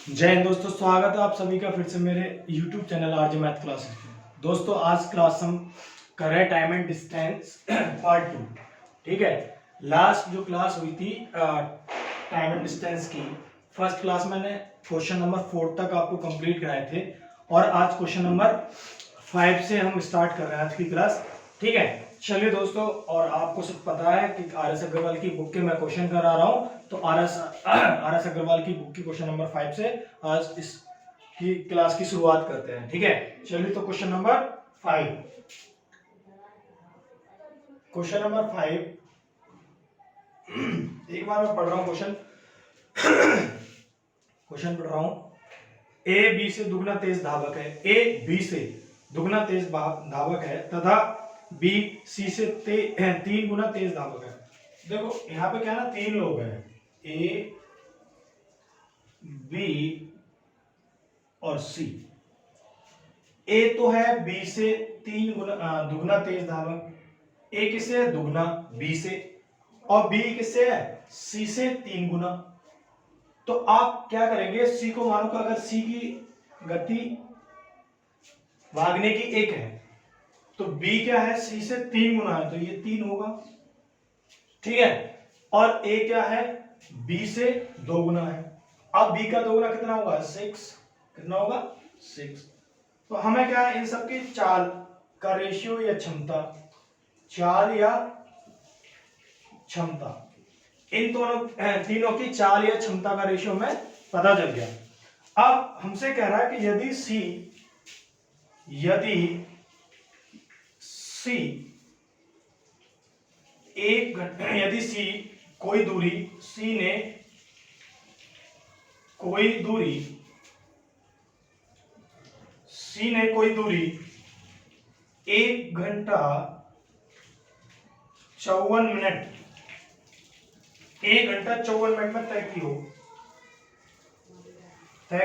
जय हिंद दोस्तों, स्वागत है आप सभी का फिर से मेरे YouTube channel RJ math classes में। दोस्तों आज क्लास हम कर रहे हैं टाइम एंड डिस्टेंस पार्ट 2। ठीक है, लास्ट जो क्लास हुई थी टाइम एंड डिस्टेंस की, फर्स्ट क्लास मैंने क्वेश्चन नंबर 4 तक आपको कंप्लीट कराए थे और आज क्वेश्चन नंबर 5 से हम स्टार्ट कर रहे हैं आज की क्लास। ठीक है, चलिए दोस्तों, और आपको सब पता है कि आर एस अग्रवाल की बुक के मैं क्वेश्चन करा रहा हूं, तो आर एस अग्रवाल की बुक की क्वेश्चन नंबर 5 से आज इस की क्लास की शुरुआत करते हैं। ठीक है, चलिए तो क्वेश्चन नंबर 5। क्वेश्चन नंबर 5 एक बार मैं पढ़ रहा हूं क्वेश्चन पढ़ रहा हूं। ए बी से दुगना तेज धावक है, ए बी से दुगना तेज धावक है तथा बी सी से 3 गुना तेज धावक है। देखो यहाँ पे क्या है ना, 3 लोग हैं, ए बी और सी। ए तो है बी से 3 गुना दुगना तेज धावक, ए किससे है दुगना बी से, और बी किससे है सी से 3 गुना। तो आप क्या करेंगे, सी को मानो कि अगर सी की गति भागने की 1 है तो बी क्या है सी से 3 गुना है, तो ये 3 होगा। ठीक है, और ए क्या है बी से 2 गुना है। अब बी का 2 गुना कितना होगा 6, कितना होगा 6। तो हमें क्या है इन सबकी चाल का रेशियो या क्षमता, चाल या क्षमता, इन दोनों तीनों की चाल या क्षमता का रेशियो में पता चल गया। अब हमसे कह रहा है कि यदि सी कोई दूरी सी ने कोई दूरी 1 घंटा 54 मिनट 1 घंटा 54 मिनट में तय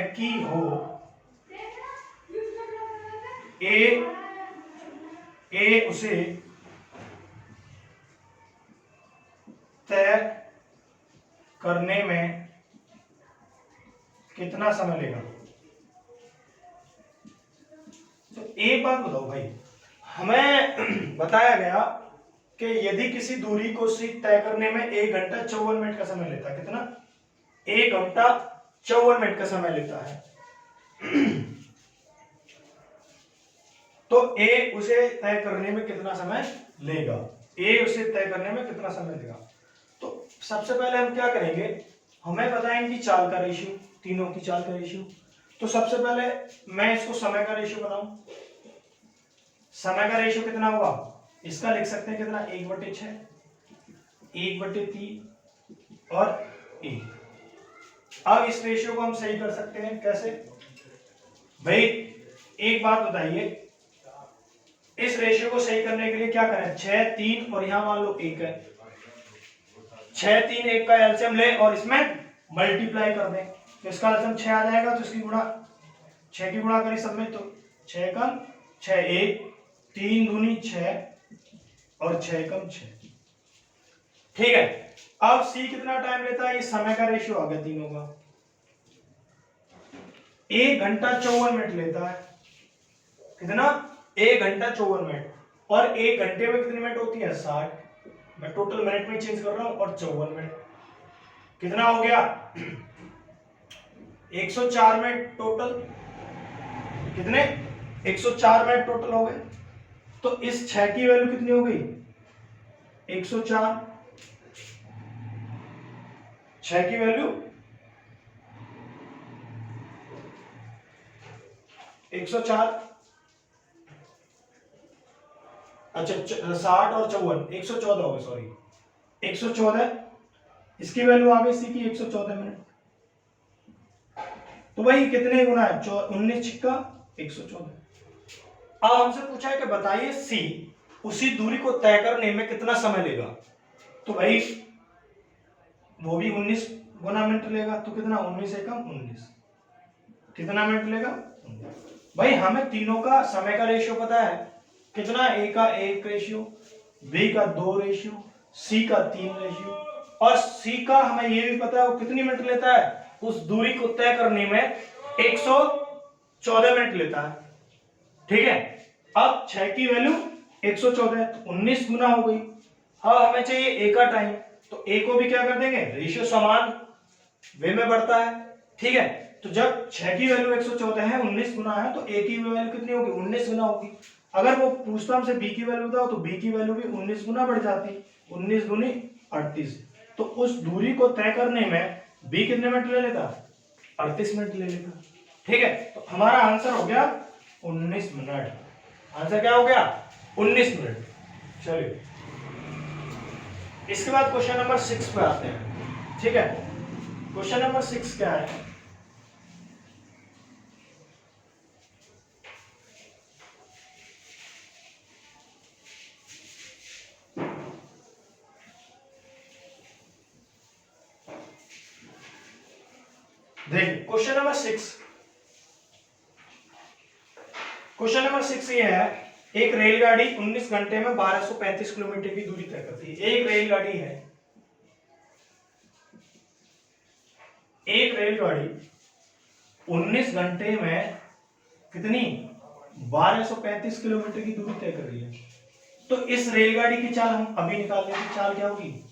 की हो, ए उसे तय करने में कितना समय लेगा। तो एक बात बताओ भाई, हमें बताया गया कि यदि किसी दूरी को सी तय करने में 1 घंटा 54 मिनट का समय लेता है, कितना 1 घंटा 54 मिनट का समय लेता है, तो ए उसे तय करने में कितना समय लेगा, तो सबसे पहले हम क्या करेंगे, हमें पता है इनकी चाल का रेशियो, तीनों की चाल का रेशियो। तो सबसे पहले मैं इसको समय का रेशियो बनाऊं। समय का रेशियो कितना होगा, इसका लिख सकते हैं कितना 1/6, 1/3 और 1। अब इस रेशियो को हम सही कर सकते हैं कैसे भाई, एक बात बताइए, इस रेशियो को सही करने के लिए क्या करें, 6 3 और यहां मान लो 1 है, 6 3 1 का एलसीएम ले और इसमें मल्टीप्लाई कर दें, तो इसका एलसीएम 6 आ जाएगा, तो इसकी गुणा 6 की गुणा करें सब में, तो 6 कम 6 1 3 दूनी 6 और 6 कम 6। ठीक है, अब सी कितना टाइम लेता है, ये समय का रेशियो आ गया तीनों का, 1 घंटा 54 मिनट लेता है, कितना 1 घंटा 54 मिनट, और 1 घंटे में कितनी मिनट होती है 60, मैं टोटल मिनट में चेंज कर रहा हूं, और 54 मिनट कितना हो गया 104 मिनट टोटल, कितने 104 मिनट टोटल हो गए। तो इस 6 की वैल्यू कितनी हो गई 104, 6 की वैल्यू 104, अच्छा 60 और 54 114 हो गए, सॉरी 114, इसकी वैल्यू आ गई सी की 114 मिनट। तो वही कितने गुना है 19 छिक्का 114। अब हमसे पूछा है कि बताइए सी उसी दूरी को तय करने में कितना समय लेगा, तो भाई वो भी 19 गुना मिनट लेगा, तो कितना 19 से कम 19, कितना मिनट लेगा भाई, हमें तीनों का समय का रेशियो पता है कितना, ए का 1 रेशियो, बी का 2 रेशियो, सी का 3 रेशियो, और सी का हमें ये भी पता है वो कितनी मिनट लेता है उस दूरी को तय करने में 114 मिनट लेता है। ठीक है, अब 6 की वैल्यू 114 तो 19 गुना हो गई। अब हमें चाहिए ए का टाइम, तो ए को भी क्या कर देंगे, रेशियो समान वे में बढ़ता है। ठीक है, तो जब 6 की वैल्यू 114 है, 19 गुना है, तो ए की वैल्यू कितनी होगी, 19 गुना होगी। अगर वो पूछता हमसे बी की वैल्यू बताओ, तो बी की वैल्यू भी 19 गुना बढ़ जाती, 19 दूनी 38। तो उस दूरी को तय करने में बी कितने मिनट ले लेता, 38 मिनट ले लेता। ठीक है, तो हमारा आंसर हो गया 19 मिनट। आंसर क्या हो गया, 19 मिनट। चलिए इसके बाद क्वेश्चन नंबर 6 पे आते हैं। ठीक है, क्वेश्चन नंबर 6 क्या है, देखिए क्वेश्चन नंबर 6, क्वेश्चन नंबर 6 ये है, एक रेलगाड़ी 19 घंटे में 1235 किलोमीटर की दूरी तय करती है। एक रेलगाड़ी है, एक रेलगाड़ी 19 घंटे में कितनी, 1235 किलोमीटर की दूरी तय कर रही है। तो इस रेलगाड़ी की चाल हम अभी निकाल लेंगे। चाल क्या होगी,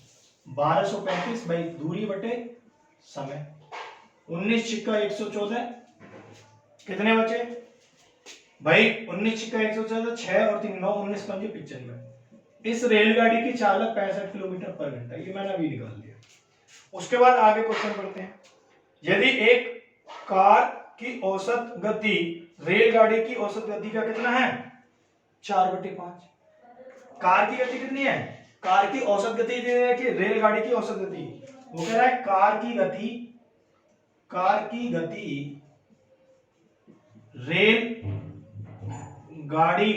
1235 भाई दूरी बटे समय, 19 छिक्का 114, कितने बचे भाई, 19 छिक्का 114, 6 और 3 9, 19 पंजे 95। इस रेलगाड़ी की चाल 65 किलोमीटर पर घंटा, ये मैंने अभी निकाल लिया। उसके बाद आगे क्वेश्चन पढ़ते हैं। यदि एक कार की औसत गति रेलगाड़ी की औसत गति का कितना है, 4/5। कार की गति कितनी है, कार की औसत गति है कि रेलगाड़ी की औसत गति, वो कह रहा है कार की गति रेल गाड़ी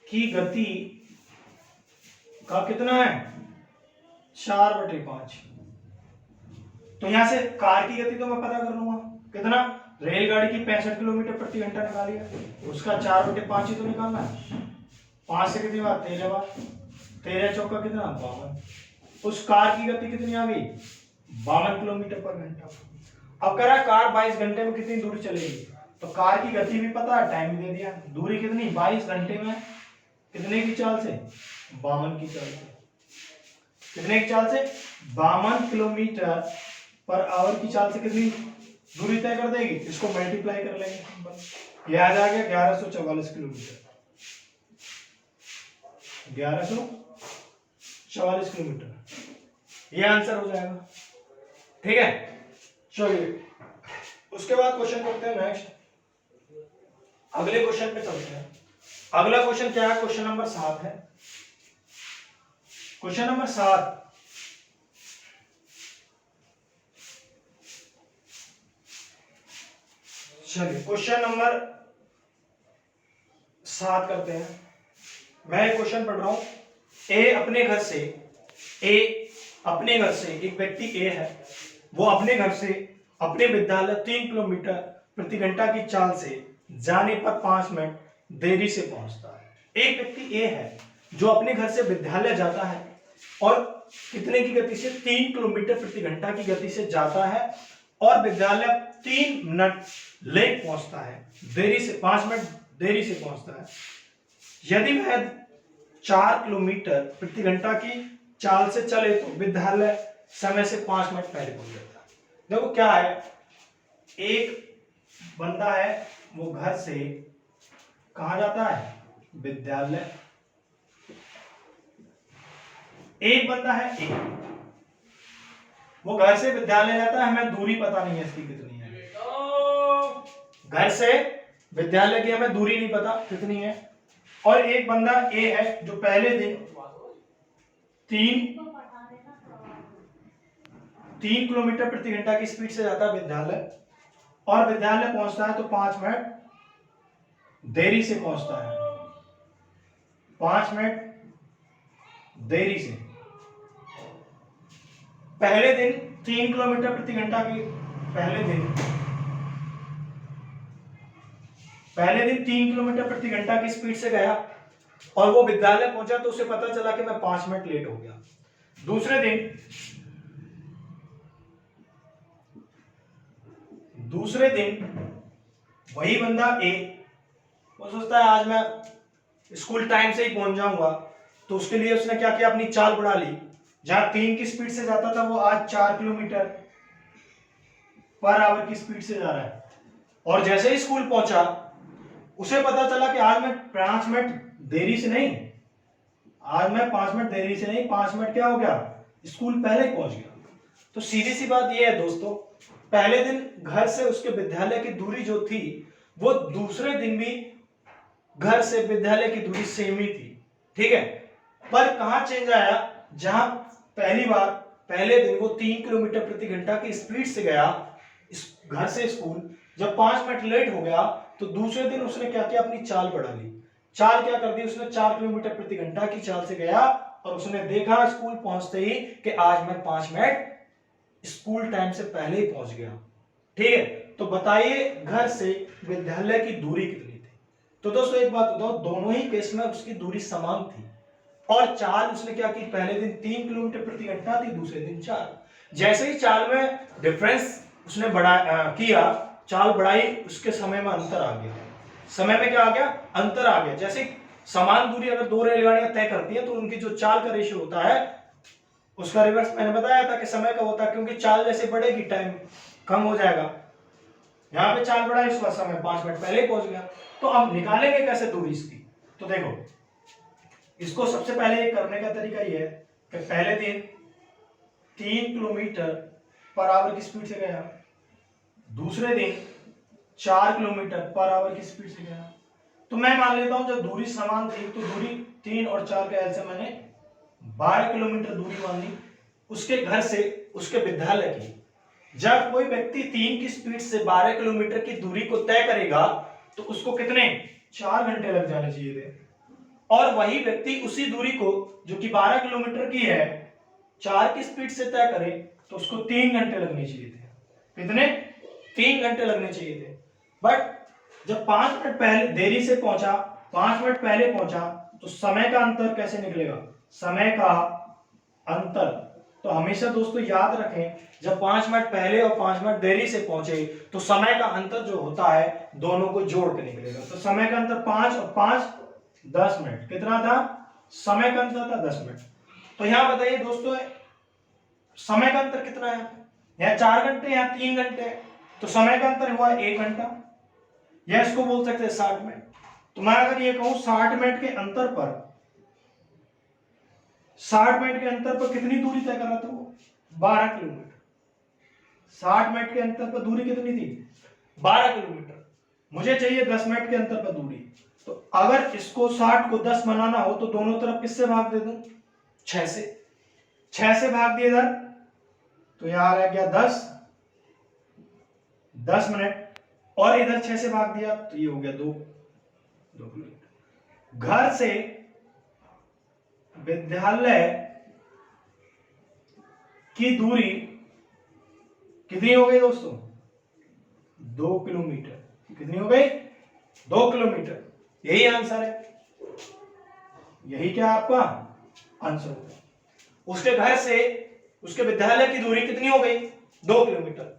की गति का कितना है, 4/5। तो यहां से कार की गति तो मैं पता कर लूंगा, कितना, रेलगाड़ी की 65 किलोमीटर प्रति घंटा निकाली है, उसका 4/5 ही तो निकालना है। 5 से कितनी बार, 13 बार, 13 चौका कितना, 52। उस कार की गति कितनी आ गई, 52 किलोमीटर पर घंटा। अब कह रहा है कार 22 घंटे में कितनी दूरी चलेगी, तो कार की गति भी पता है, टाइम भी दे दिया, दूरी कितनी, 22 घंटे में कितने की चाल से, 52 की चाल से, कितने की चाल से, 52 किलोमीटर पर आवर की चाल से कितनी दूरी तय कर देगी, इसको मल्टीप्लाई कर लेंगे, ये आ जाएगा 1144 किलोमीटर, 1144 किलोमीटर, ये आंसर हो जाएगा। ठीक है, चलिए उसके बाद क्वेश्चन करते हैं नेक्स्ट, अगले क्वेश्चन पे चलते हैं। अगला क्वेश्चन क्या है, क्वेश्चन नंबर 7 है। क्वेश्चन नंबर 7, चलिए क्वेश्चन नंबर 7 करते हैं। मैं एक क्वेश्चन पढ़ रहा हूं। अपने घर से एक व्यक्ति ए है, वो अपने घर से अपने विद्यालय 3 किलोमीटर प्रति घंटा की चाल से जाने पर 5 मिनट देरी से पहुंचता है। एक व्यक्ति ए है जो अपने घर से विद्यालय जाता है और कितने की गति से, 3 किलोमीटर प्रति घंटा की गति से जाता है और विद्यालय 3 मिनट लेट पहुंचता है, देरी से 5 मिनट देरी से पहुंचता है। यदि वह 4 किलोमीटर प्रति घंटा की चाल से चले तो विद्यालय समय से 5 मिनट पहले पहुंच जाता है। देखो क्या है, एक बंदा है वो घर से कहां जाता है, विद्यालय। एक बंदा है वो घर से विद्यालय जाता है, हमें दूरी पता नहीं है इसकी कितनी है, घर से विद्यालय की हमें दूरी नहीं पता कितनी है। और एक बंदा ए है जो पहले दिन 3 किलोमीटर प्रति घंटा की स्पीड से जाता है विद्यालय और विद्यालय पहुंचता है तो 5 मिनट देरी से पहुंचता है, 5 मिनट देरी से। पहले दिन 3 किलोमीटर प्रति घंटा की, पहले दिन 3 किलोमीटर प्रति घंटा की स्पीड से गया और वो विद्यालय पहुंचा तो उसे पता चला कि मैं 5 मिनट लेट हो गया। दूसरे दिन दूसरे दिन वही बंदा ए, वो सोचता है आज मैं स्कूल टाइम से ही पहुंच जाऊंगा, तो उसके लिए उसने क्या किया, अपनी चाल बढ़ा ली। जहां 3 की स्पीड से जाता था वो आज 4 किलोमीटर पर आवर की स्पीड से जा रहा है। और जैसे ही स्कूल पहुंचा उसे पता चला कि आज मैं 5 मिनट देरी से नहीं, आज मैं 5 मिनट देरी से नहीं, 5 मिनट क्या हो गया, स्कूल पहले ही पहुंच गया। तो सीधी सी बात यह है दोस्तों, पहले दिन घर से उसके विद्यालय की दूरी जो थी वो दूसरे दिन भी घर से विद्यालय की दूरी सेम ही थी, ठीक है। पर कहां चेंज आया, जहां पहली बार पहले दिन वो 3 किलोमीटर प्रति घंटा की स्पीड से गया घर से स्कूल, जब 5 मिनट लेट हो गया तो दूसरे दिन उसने क्या किया, अपनी चाल बढ़ा ली। चाल क्या कर दी उसने, 4 किलोमीटर प्रति घंटा की चाल से गया और उसने देखा स्कूल पहुंचते ही कि आज मैं 5 मिनट स्कूल टाइम से पहले ही पहुंच गया, ठीक है। तो बताइए घर से विद्यालय की दूरी कितनी थी। तो दोस्तों एक बात बताओ, दोनों ही केस में उसकी दूरी समान थी और चाल उसने क्या की, पहले दिन 3 किलोमीटर प्रति घंटा थी, दूसरे दिन 4। जैसे ही चाल में डिफरेंस उसने किया, चाल बढ़ाई, उसके समय में अंतर आ गया। समय में क्या आ गया, अंतर आ गया। जैसे समान दूरी अगर 2 रेलगाड़ियां तय करती हैं तो उनकी जो चाल का रेशियो होता है उसका रिवर्स मैंने बताया था कि समय का होता है, क्योंकि चाल जैसे बढ़ेगी टाइम कम हो जाएगा। यहां पे चाल बढ़ा, इसका समय 5 मिनट पहले पहुंच गया। तो अब निकालेंगे कैसे दूरी इसकी, तो देखो इसको सबसे पहले करने का तरीका यह है कि पहले दिन 3 किलोमीटर पर आवर की स्पीड से गया, दूसरे दिन 4 किलोमीटर पर आवर की स्पीड से गया। तो मैं मान लेता हूं जब दूरी समान थी तो दूरी 3 और 4 का एल से मैंने 12 किलोमीटर दूरी मान ली उसके घर से उसके विद्यालय की। जब कोई व्यक्ति 3 की स्पीड से 12 किलोमीटर की दूरी को तय करेगा तो उसको कितने, 4 घंटे लग जाने चाहिए थे। और वही व्यक्ति उसी दूरी को जो कि 12 किलोमीटर की है 4 की स्पीड से तय करे तो उसको 3 घंटे लगने चाहिए थे। कितने, 3 घंटे लगने चाहिए थे। बट जब 5 मिनट पहले देरी से पहुंचा, 5 मिनट पहले पहुंचा, तो समय का अंतर कैसे निकलेगा, समय का अंतर। तो हमेशा दोस्तों याद रखें, जब 5 मिनट पहले और 5 मिनट देरी से पहुंचे तो समय का अंतर जो होता है दोनों को जोड़ के निकलेगा। तो समय का अंतर 5 और 5 10 मिनट, कितना था, समय का अंतर था 10 मिनट। तो यहां बताइए दोस्तों समय का अंतर कितना है, यहां 4 घंटे, यहां 3 घंटे, तो समय का अंतर हुआ 1 घंटा, या इसको बोल सकते हैं 60 मिनट। तो मैं अगर ये कहूं 60 मिनट के अंतर पर, 60 मिनट के अंतर पर कितनी दूरी तय कर रहा था वो, 12 किलोमीटर। 60 मिनट के अंतर पर दूरी कितनी थी, 12 किलोमीटर। मुझे चाहिए 10 मिनट के अंतर पर दूरी। तो अगर इसको 60 को 10 बनाना हो तो दोनों तरफ किससे भाग दे दूं, 6 से। 6 से भाग दिए इधर तो यहां रह गया 10 मिनट, और इधर 6 से भाग दिया तो ये हो गया 2 किलोमीटर। घर से विद्यालय की दूरी कितनी हो गई दोस्तों, 2 किलोमीटर। कितनी हो गई, 2 किलोमीटर। यही आंसर है, यही क्या आपका आंसर होगा। उसके घर से उसके विद्यालय की दूरी कितनी हो गई, 2 किलोमीटर।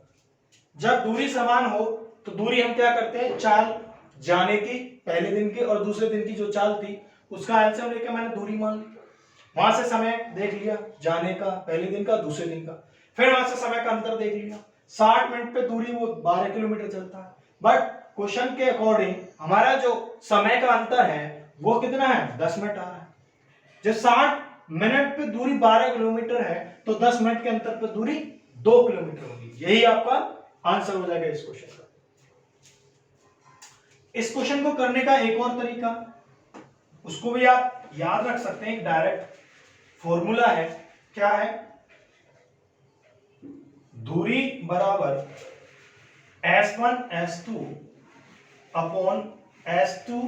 जब दूरी समान हो तो दूरी हम क्या करते हैं, चाल जाने की पहले दिन की और दूसरे दिन की जो चाल थी उसका एलसीएम लेके मैंने दूरी मान ली। वहां से समय देख लिया जाने का, पहले दिन का दूसरे दिन का, फिर वहां से समय का अंतर देख लिया। 60 मिनट पे दूरी वो 12 किलोमीटर चलता है, बट क्वेश्चन के अकॉर्डिंग हमारा जो समय का अंतर है वो कितना है, 10 मिनट आ रहा है। जब 60 मिनट पे दूरी 12 किलोमीटर है तो 10 मिनट के अंतर पे दूरी 2 किलोमीटर होगी। यही आपका आंसर हो जाएगा इस क्वेश्चन का। इस क्वेश्चन को करने का एक और तरीका, उसको भी आप याद रख सकते हैं, एक डायरेक्ट फॉर्मूला है। क्या है, दूरी बराबर S1 S2 upon S2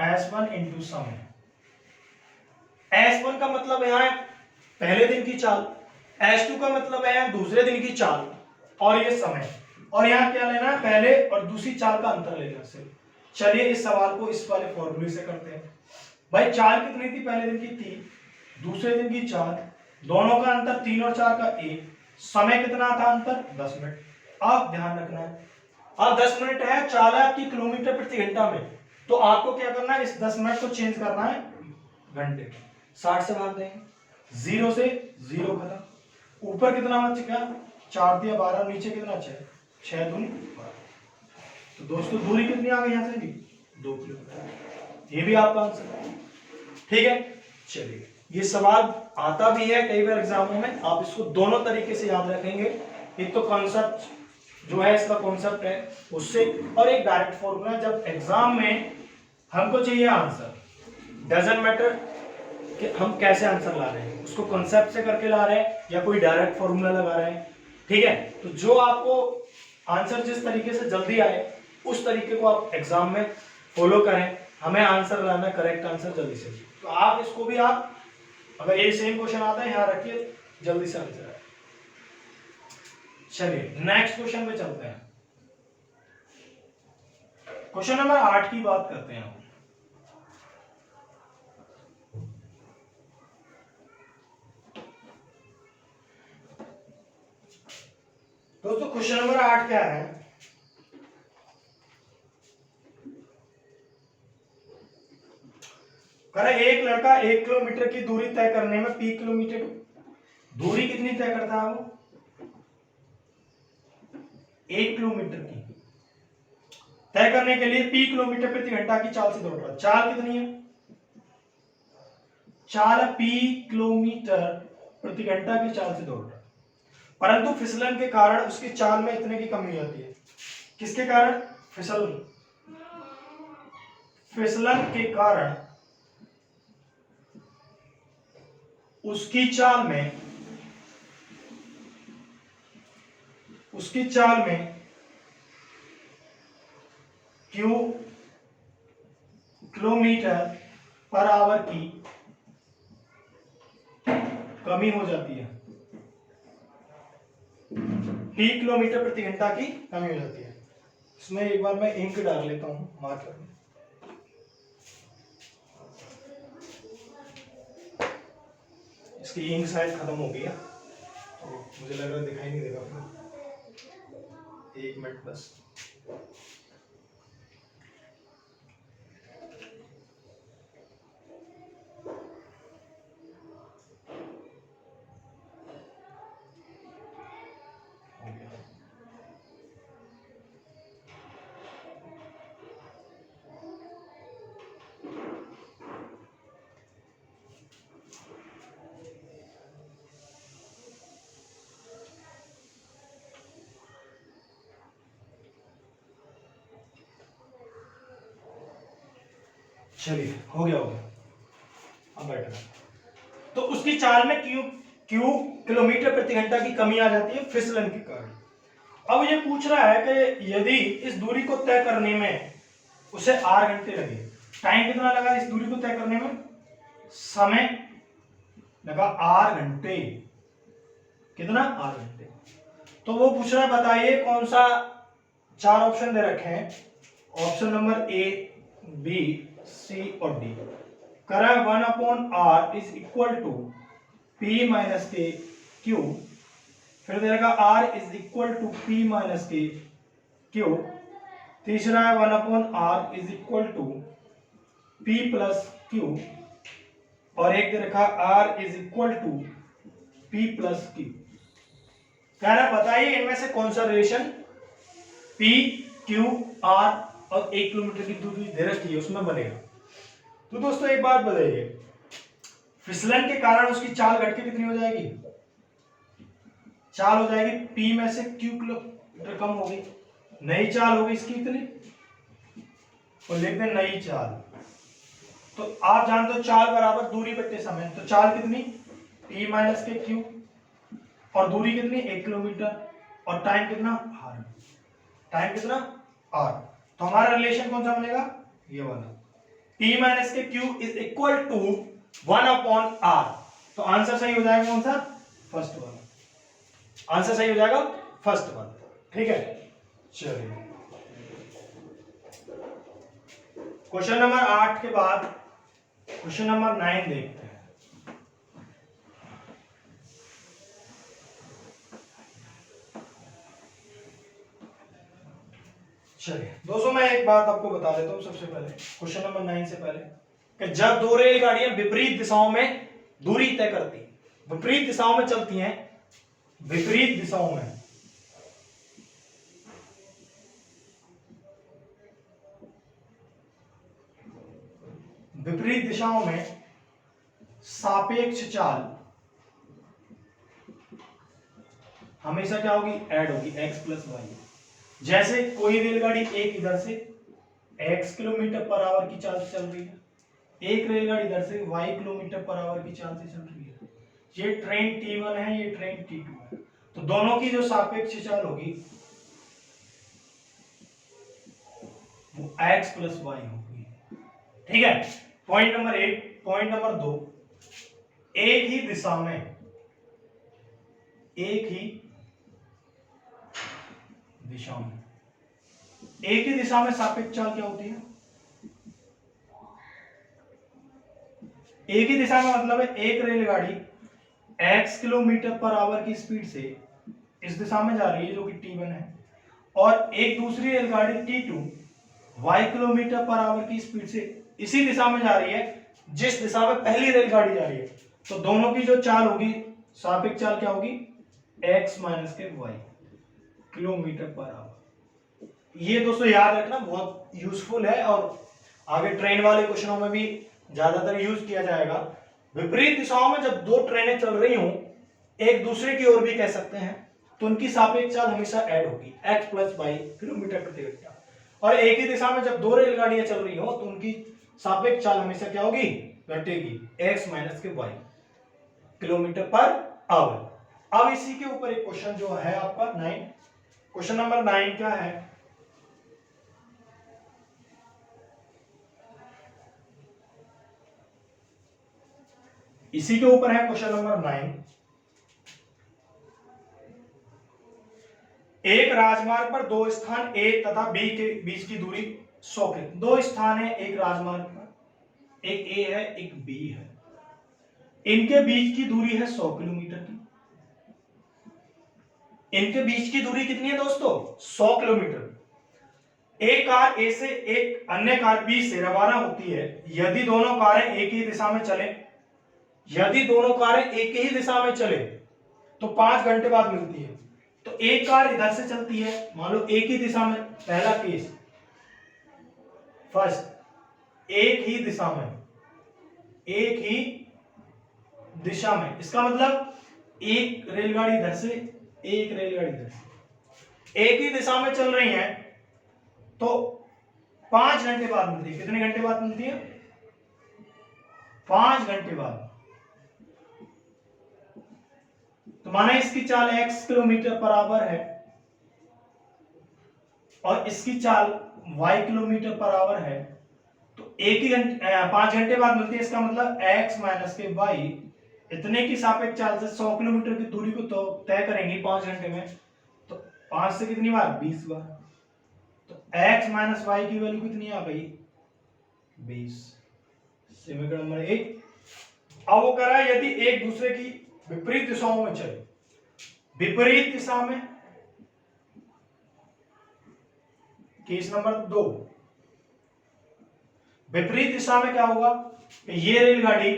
S1 into समय। S1 का मतलब यहां है पहले दिन की चाल, S2 का मतलब है दूसरे दिन की चाल, और ये समय। और यहां क्या लेना है, पहले और दूसरी चाल का अंतर लेना है। चलिए इस सवाल को इस वाले फॉर्मूले से करते हैं। भाई चाल कितनी थी, पहले दिन की 3, दूसरे दिन की 4, दोनों का अंतर 3 और 4 का 1, समय कितना था अंतर, 10 मिनट। अब ध्यान रखना है, अब 10 मिनट है, चाल है आपकी किलोमीटर प्रति घंटा में, तो आपको क्या करना है, इस 10 मिनट को चेंज करना है घंटे। 60 से भाग देंगे, 0 से 0 खत्म। ऊपर कितना बच गया, 4 दिया 12, नीचे कितना 6, 6 दूनी 12। तो दोस्तों दूरी कितनी आ गई यहाँ से भी, 2 किलोमीटर। ये भी आपका आंसर है, ठीक है। चलिए, ये सवाल आता भी है कई बार एग्जामों में, आप इसको दोनों तरीके से याद रखेंगे। एक तो कॉन्सेप्ट जो है, इसका कॉन्सेप्ट है उससे, और एक डायरेक्ट फॉर्मूला। जब एग्जाम में हमको चाहिए आंसर, डजंट मैटर कि हम कैसे आंसर ला रहे हैं, उसको कॉन्सेप्ट से करके ला रहे हैं या कोई डायरेक्ट फॉर्मूला लगा रहे हैं, ठीक है। तो जो आपको आंसर जिस तरीके से जल्दी आए उस तरीके को आप एग्जाम में फॉलो करें। हमें आंसर लाना, करेक्ट आंसर जल्दी से। तो आप इसको भी, आप अगर ये सेम क्वेश्चन आता है यहाँ रखिए, जल्दी से आंसर है। चलिए नेक्स्ट क्वेश्चन पे चलते हैं। क्वेश्चन नंबर 8 की बात करते हैं। दोस्तों क्वेश्चन नंबर 8 क्या है, करें एक लड़का 1 किलोमीटर की दूरी तय करने में पी किलोमीटर दूरी कितनी तय करता है वो, 1 किलोमीटर की तय करने के लिए पी किलोमीटर प्रति घंटा की चाल से दौड़ रहा है। चाल कितनी है, चाल पी किलोमीटर प्रति घंटा की चाल से दौड़ रहा है, परंतु फिसलन के कारण उसकी चाल में इतने की कमी हो जाती है। किसके कारण, फिसलन के कारण उसकी चाल में क्यू किलोमीटर पर आवर की कमी हो जाती है, पी किलोमीटर प्रति घंटा की कमी हो जाती है। इसमें एक बार मैं इंक डाल लेता हूं मार्कर में। इसकी इंक शायद खत्म हो गई है, तो मुझे लग रहा है दिखाई नहीं देगा फिर। 1 मिनट बस। चलिए हो गया। अब बैठना। तो उसकी चाल में क्यू किलोमीटर प्रति घंटा की कमी आ जाती है फिसलन के कारण। अब ये पूछ रहा है कि यदि इस दूरी को तय करने में उसे 8 घंटे लगे, टाइम कितना लगा इस दूरी को तय करने में, समय लगा 8 घंटे। कितना, 8 घंटे। तो वो पूछ रहा है बताइए कौन सा, 4 ऑप्शन दे रखे हैं, option number A, B, C और डी। करा 1/r is equal to P minus के क्यू, फिर दे रखा r is equal to P minus के क्यू, तीसरा है 1/r is equal to P plus Q, और एक दे रखा r is equal to P plus Q. कह रहा बताइए इनमें से कौन सा रिलेशन पी क्यू आर और 1 किलोमीटर की दूरी दे रखी है उसमें बनेगा। तो दोस्तों एक बात बताइए, फिसलन के कारण उसकी चाल घट के कितनी हो जाएगी, चाल हो जाएगी P में से Q किलोमीटर कम होगी, नई चाल होगी इसकी इतनी, और लिख दें नई चाल। तो आप जानते हो चाल बराबर दूरी बट्टे समय, तो चाल कितनी P माइनस के Q, और दूरी कितनी 1 किलोमीटर, और टाइम कितना r, टाइम कितना r। तो हमारा रिलेशन कौन सा बनेगा, ये वाला, P माइनस के Q is equal to 1/r। तो आंसर सही हो जाएगा कौन सा, फर्स्ट वाला, आंसर सही हो जाएगा फर्स्ट वाला, ठीक है। चलिए क्वेश्चन नंबर 8 के बाद क्वेश्चन नंबर 9 देखते हैं। चलिए दोस्तों, मैं एक बात आपको बता देता हूँ सबसे पहले, क्वेश्चन नंबर 9 से पहले, कि जब दो रेलगाड़ियां विपरीत दिशाओं में दूरी तय करती हैं, विपरीत दिशाओं में चलती हैं, विपरीत दिशाओं में, विपरीत दिशाओं में सापेक्ष चाल हमेशा क्या होगी, ऐड होगी, x प्लस वाई। जैसे कोई रेलगाड़ी एक इधर से x किलोमीटर पर आवर की चाल से चल रही है, एक रेलगाड़ी इधर से y किलोमीटर पर आवर की चाल से चल रही है। ये ट्रेन T1 है, ये ट्रेन T2 है, तो दोनों की जो सापेक्ष चाल होगी वो x प्लस वाई होगी। ठीक है, पॉइंट नंबर 1। पॉइंट नंबर 2, एक ही दिशा में, एक ही दिशा में, एक ही दिशा में सापेक्ष चाल क्या होती है, एक ही दिशा में मतलब है एक रेलगाड़ी x किलोमीटर पर आवर की स्पीड से इस दिशा में जा रही है जो कि T1 है, और एक दूसरी रेलगाड़ी T2 y kilometre per our की स्पीड से इसी दिशा में जा रही है जिस दिशा में पहली रेलगाड़ी जा रही है। तो दोनों की जो चाल होगी, सापेक्ष चाल क्या होगी, x माइनस के y किलोमीटर पर आवर। ये दोस्तों याद रखना, बहुत यूजफुल है और आगे ट्रेन वाले क्वेश्चनों में भी ज्यादातर यूज किया जाएगा। विपरीत दिशाओं में जब दो ट्रेनें चल रही हों, एक दूसरे की ओर भी कह सकते हैं, तो उनकी सापेक्ष चाल हमेशा ऐड होगी, x प्लस वाई किलोमीटर प्रति घंटा। और एक ही दिशा में जब दो रेलगाड़ियां चल रही हो तो उनकी सापेक्ष चाल हमेशा क्या होगी, घटेगी, x माइनस के वाई किलोमीटर पर आवर। अब इसी के ऊपर एक क्वेश्चन जो है आपका 9, क्वेश्चन नंबर 9 क्या है, इसी के ऊपर है क्वेश्चन नंबर 9। एक राजमार्ग पर दो स्थान A तथा B के बीच की दूरी 100 किलोमीटर। दो स्थान है एक राजमार्ग पर, एक A है एक B है, इनके बीच की दूरी है 100 किलोमीटर की। इनके बीच की दूरी कितनी है दोस्तों, 100 किलोमीटर। एक कार A से एक अन्य कार B से रवाना होती है। यदि दोनों कारें एक ही दिशा में चले, यदि दोनों कारें एक ही दिशा में चले तो 5 घंटे बाद मिलती है। तो एक कार इधर से चलती है, मान लो एक ही दिशा में, पहला केस, फर्स्ट, एक ही दिशा में, एक ही दिशा में, इसका मतलब एक रेलगाड़ी इधर से, एक रेलगाड़ी इधर से, एक ही दिशा में चल रही है तो 5 घंटे बाद मिलती है। कितने घंटे बाद मिलती है, 5 घंटे बाद। तो माना इसकी चाल x किलोमीटर पर आवर है और इसकी चाल y किलोमीटर पर आवर है, तो एक ही घंटे 5 घंटे बाद मिलती है। इसका मतलब x माइनस के y इतने की सापेक्ष चाल से 100 किलोमीटर की दूरी को तो तय करेंगे 5 घंटे में, तो 5 से कितनी बार, 20 बार। तो x माइनस y की वैल्यू कितनी आ गई, 20। समीकरण नंबर 1। अब वो कह रहा है यदि एक दूसरे की विपरीत दिशाओं में चले, विपरीत दिशा में, केस नंबर 2, विपरीत दिशा में क्या होगा, ये रेलगाड़ी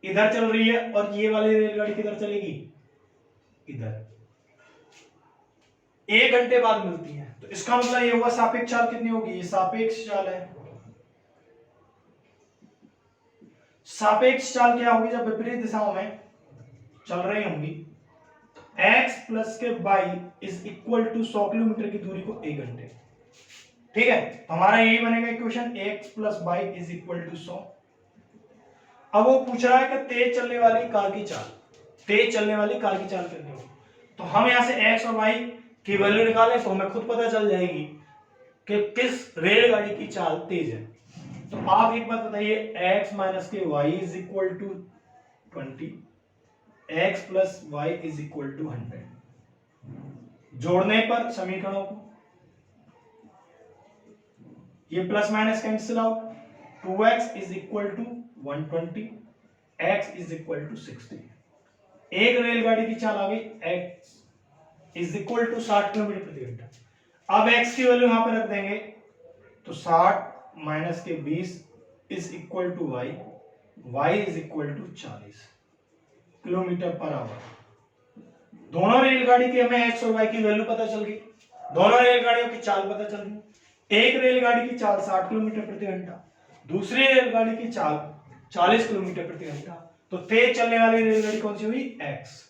इधर चल रही है और ये वाली रेलगाड़ी किधर चलेगी, इधर, 1 घंटे बाद मिलती है। तो इसका मतलब ये हुआ सापेक्ष चाल कितनी होगी, ये सापेक्ष चाल है। सापेक्ष चाल क्या होगी जब विपरीत दिशाओं में चल रही होंगी, x प्लस के y is equal to 100 kilometre की दूरी को 1 घंटे। ठीक है, तो हमारा यही बनेगा equation, x plus y is equal to 100। अब वो पूछ रहा है कि तेज चलने वाली कार की चाल, तेज चलने वाली कार की चाल कितनी होगी। तो हम यहां से x और y की वैल्यू निकालें तो हमें खुद पता चल जाएगी कि किस रेलगाड़ी की चाल तेज है। तो आप एक बात बताइए, x माइनस के y is equal to 20, x plus y is equal to 100। जोड़ने पर समीकरणों को ये plus minus cancel out, 2x is equal to 120, x is equal to 60। एक रेलगाड़ी की चाल आ गई, x is equal to 60 kilometre प्रति घंटा। अब x की वैल्यू यहां पे रख देंगे तो 60 माइनस के 20 is equal to y is equal to 40 kilometre per hour. दोनों रेलगाड़ी की हमें x और y की वैल्यू पता चल गई, दोनों रेलगाड़ियों की चाल पता चल गई। एक रेलगाड़ी की चाल 60 किलोमीटर प्रति घंटा, दूसरी रेलगाड़ी की चाल 40 किलोमीटर प्रति घंटा। तो तेज चलने वाली रेलगाड़ी कौन सी हुई? x।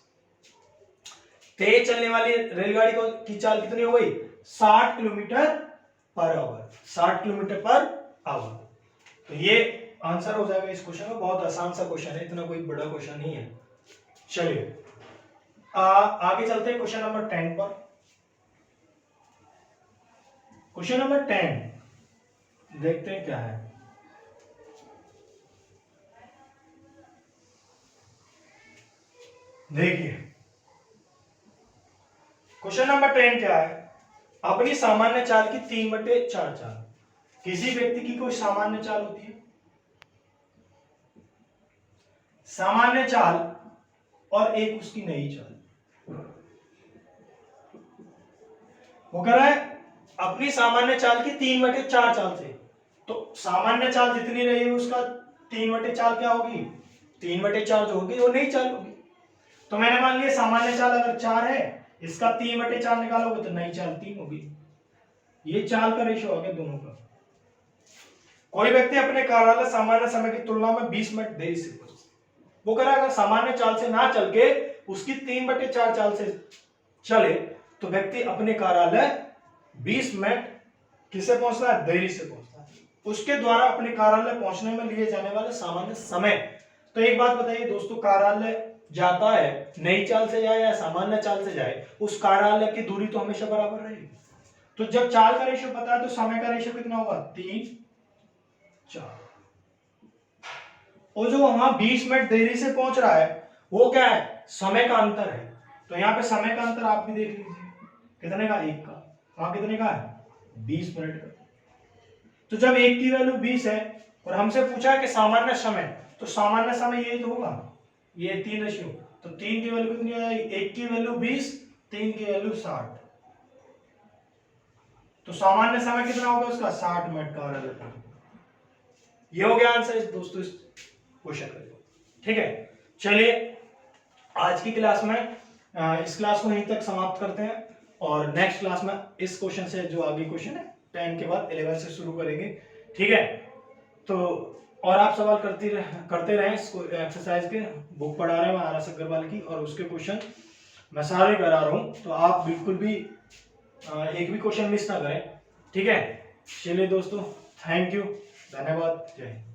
तेज चलने वाली रेलगाड़ी की चाल कितनी हो गई? 60 kilometre per our, 60 kilometre per our. तो ये आंसर हो जाएगा इस क्वेश्चन का। बहुत आसान सा क्वेश्चन है, इतना कोई बड़ा क्वेश्चन नहीं है। चलिए आगे चलते हैं क्वेश्चन नंबर 10 पर। क्वेश्चन नंबर 10 देखते हैं क्या है। देखिए क्वेश्चन नंबर 10 क्या है? अपनी सामान्य चाल की 3/4 चाल। किसी व्यक्ति की कोई सामान्य चाल होती है, सामान्य चाल और एक उसकी नई चाल। वो कह रहा है अपनी सामान्य चाल की 3/4 चाल से। तो सामान्य चाल जितनी रही उसका 3/4 क्या होगी? 3/4 जो होगी वो नई चाल होगी। तो मैंने मान लिया सामान्य चाल अगर 4 है, इसका 3/4 निकालोगे तो नई चाल 3 होगी। ये चाल का रेशियो हो गया दोनों का। कोई व्यक्ति अपने कार्यालय सामान्य समय की तुलना में 20 मिनट देरी से पहुंचे। वो कह रहा है अगर सामान्य चाल से ना चल के उसकी 3/4 चाल से चले तो व्यक्ति अपने कार्यालय 20 मिनट किससे पहुंचता है? देरी से पहुंचता है। उसके द्वारा अपने कार्यालय पहुंचने में लिए जाने वाले सामान्य समय। तो एक बात बताइए दोस्तों, कार्यालय जाता है नई चाल से जाए या सामान्य चाल से जाए, उस कार्यालय की दूरी तो हमेशा बराबर रहेगी। तो जब चाल का रेशियो पता है तो समय का रेशियो कितना होगा? 3/4। और जो वहां 20 मिनट देरी से पहुंच रहा है वो क्या है? समय का अंतर है। तो यहाँ पे समय का अंतर आप भी देख लीजिए कितने का? 1 का। वहां कितने का है? 20 मिनट का। तो जब 1 की वैल्यू 20 है और हमसे पूछा है कि सामान्य समय, तो सामान्य समय यही तो होगा, ये 3 रेशियो। तो 3 की वैल्यू कितनी आ जाएगी? 1 की वैल्यू 20, 3 की वैल्यू 60। तो सामान्य समय कितना होगा उसका? 60 मिनट का। ये हो गया आंसर इस दोस्तों इस क्वेश्चन का। ठीक है, चलिए आज की क्लास में इस क्लास को यहीं तक समाप्त करते हैं और नेक्स्ट क्लास में इस क्वेश्चन से जो आगे क्वेश्चन है 10 के बाद 11 से शुरू करेंगे। ठीक है, तो और आप सवाल करते रहें इस एक्सरसाइज के। बुक पढ़ा रहे हैं महाराज अग्रवाल की और उसके क्वेश्चन मैं सारे करा रहा हूं, तो आप बिल्कुल भी एक भी क्वेश्चन मिस ना करें। ठीक है, चलिए दोस्तों, थैंक यू, धन्यवाद, जय हिंद।